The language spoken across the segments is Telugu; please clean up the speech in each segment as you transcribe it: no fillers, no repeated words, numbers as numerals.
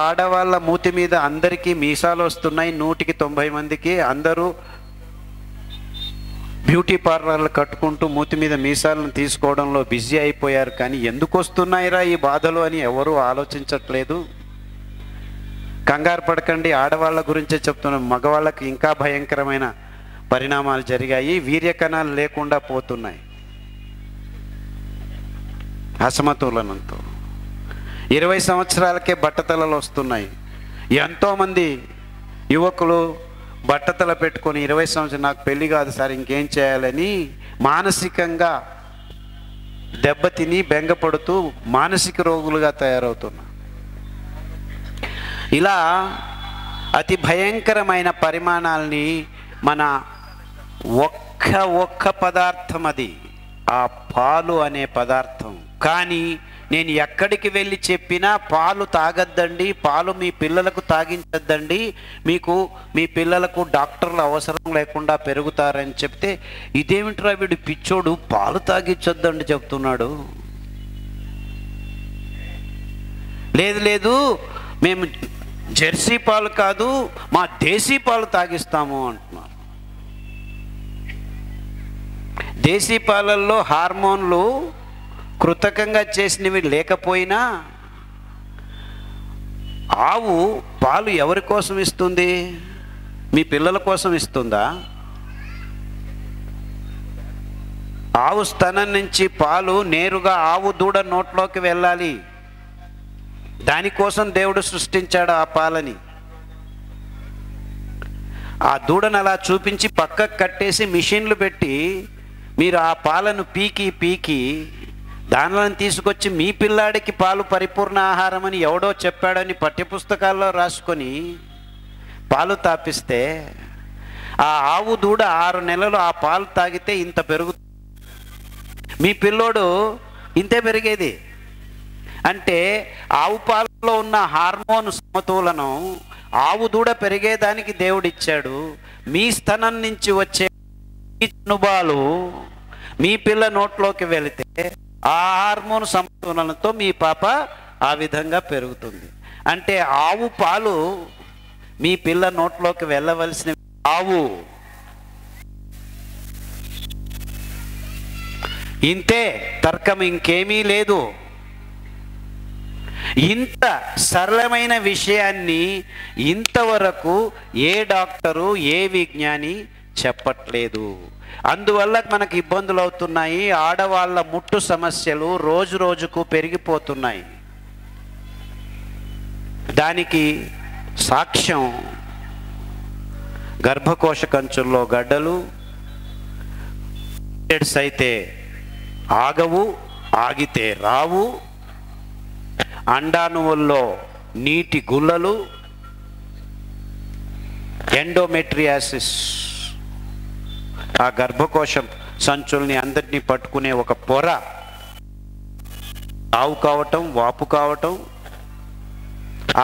ఆడవాళ్ళ మూతి మీద అందరికీ మీసాలు వస్తున్నాయి, 190 మందికి. అందరూ బ్యూటీ పార్లర్లు కట్టుకుంటూ మూతి మీద మీసాలను తీసుకోవడంలో బిజీ అయిపోయారు. కానీ ఎందుకు వస్తున్నాయిరా ఈ బాధలు అని ఎవరూ ఆలోచించట్లేదు. కంగారు పడకండి, ఆడవాళ్ళ గురించే చెప్తున్నాం. మగవాళ్ళకి ఇంకా భయంకరమైన పరిణామాలు జరిగాయి. వీర్యకణాలు లేకుండా పోతున్నాయి అసమతులనంతో. 20 సంవత్సరాలకే బట్టతలలు వస్తున్నాయి. ఎంతోమంది యువకులు బట్టతల పెట్టుకొని 20 సంవత్సరాలు నాకు పెళ్ళి కాదు సార్ ఇంకేం చేయాలని మానసికంగా దెబ్బతిని బెంగపడుతూ మానసిక రోగులుగా తయారవుతున్నారు. ఇలా అతి భయంకరమైన పరిమాణాలని మన ఒక్క పదార్థం, అది ఆ పాలు అనే పదార్థం. కానీ నేను ఎక్కడికి వెళ్ళి చెప్పినా పాలు తాగద్దండి, పాలు మీ పిల్లలకు తాగించద్దండి, మీకు మీ పిల్లలకు డాక్టర్లు అవసరం లేకుండా పెరుగుతారని చెప్తే, ఇదేమిట్రా వీడు పిచ్చోడు పాలు తాగించొద్దండి చెప్తున్నాడు. లేదు మేము జెర్సీ పాలు కాదు మా దేశీ పాలు తాగిస్తాము అంటున్నారు. దేశీ పాలల్లో హార్మోన్లు కృతకంగా చేసినవి లేకపోయినా ఆవు పాలు ఎవరి కోసం ఇస్తుంది? మీ పిల్లల కోసం ఇస్తుందా? ఆవు స్తనం నుంచి పాలు నేరుగా ఆవు దూడ నోట్లోకి వెళ్ళాలి. దానికోసం దేవుడు సృష్టించాడు ఆ పాలని. ఆ దూడను అలా చూపించి పక్కకు కట్టేసి మిషన్లు పెట్టి మీరు ఆ పాలను పీకి దానిలో తీసుకొచ్చి మీ పిల్లాడికి పాలు పరిపూర్ణ ఆహారం అని ఎవడో చెప్పాడని పఠ్యపుస్తకాల్లో రాసుకొని పాలు తాపిస్తే ఆ ఆవు దూడ 6 నెలలు ఆ పాలు తాగితే ఇంత పెరుగుతుంది. మీ పిల్లోడు ఇంతే పెరిగేది. అంటే ఆవు పాలలో ఉన్న హార్మోన్ సమతులను ఆవు దూడ పెరిగేదానికి దేవుడిచ్చాడు. మీ స్తనం నుంచి వచ్చే అనుభవాలు మీ పిల్ల నోట్లోకి వెళితే ఆ హార్మోన్ సమతులనతో మీ పాప ఆ విధంగా పెరుగుతుంది. అంటే ఆవు పాలు మీ పిల్ల నోట్లోకి వెళ్ళవలసిన ఆవు ఇంతే, తర్కం ఇంకేమీ లేదు. ఇంత సరళమైన విషయాన్ని ఇంతవరకు ఏ డాక్టరు ఏ విజ్ఞాని చెప్పట్లేదు. అందువల్ల మనకు ఇబ్బందులు అవుతున్నాయి. ఆడవాళ్ళ ముట్టు సమస్యలు రోజు రోజుకు పెరిగిపోతున్నాయి. దానికి సాక్ష్యం గర్భకోశ కంచుల్లో గడ్డలు, పీరియడ్స్ అయితే ఆగవు, ఆగితే రావు, అండాణువుల్లో నీటి గుల్లలు, ఎండోమెట్రియాసిస్, ఆ గర్భకోశం సంచుల్ని అందరినీ పట్టుకునే ఒక పొర ఆవు కావటం, వాపు కావటం,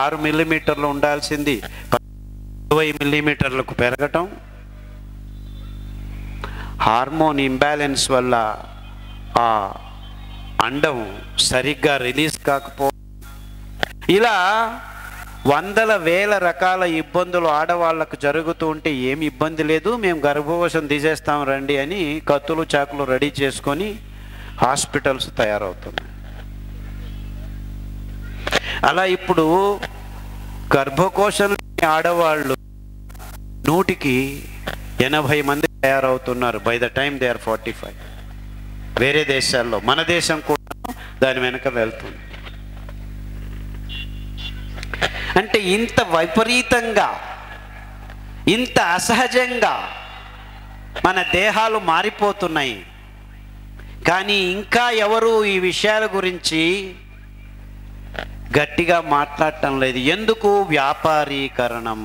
6 మిల్లీమీటర్లు ఉండాల్సింది 20 మిల్లీమీటర్లకు పెరగటం, హార్మోన్ ఇంబ్యాలెన్స్ వల్ల ఆ అండం సరిగ్గా రిలీజ్ కాకపోవడం, ఇలా వందల వేల రకాల ఇబ్బందులు ఆడవాళ్లకు జరుగుతూ ఉంటే ఏమి ఇబ్బంది లేదు, మేము గర్భకోశం తీసేస్తాం రండి అని కత్తులు చాకులు రెడీ చేసుకొని హాస్పిటల్స్ తయారవుతున్నాయి. అలా ఇప్పుడు గర్భకోశం ఆడవాళ్ళు 100కి 80 మంది తయారవుతున్నారు. By the time they are 45. వేరే దేశాల్లో, మన దేశం కూడా దాని వెనక వెళ్తుంది. అంటే ఇంత విపరీతంగా, ఇంత అసహజంగా మన దేహాలు మారిపోతున్నాయి. కానీ ఇంకా ఎవరు ఈ విషయాల గురించి గట్టిగా మాట్లాడటం లేదు. ఎందుకు? వ్యాపారీకరణం.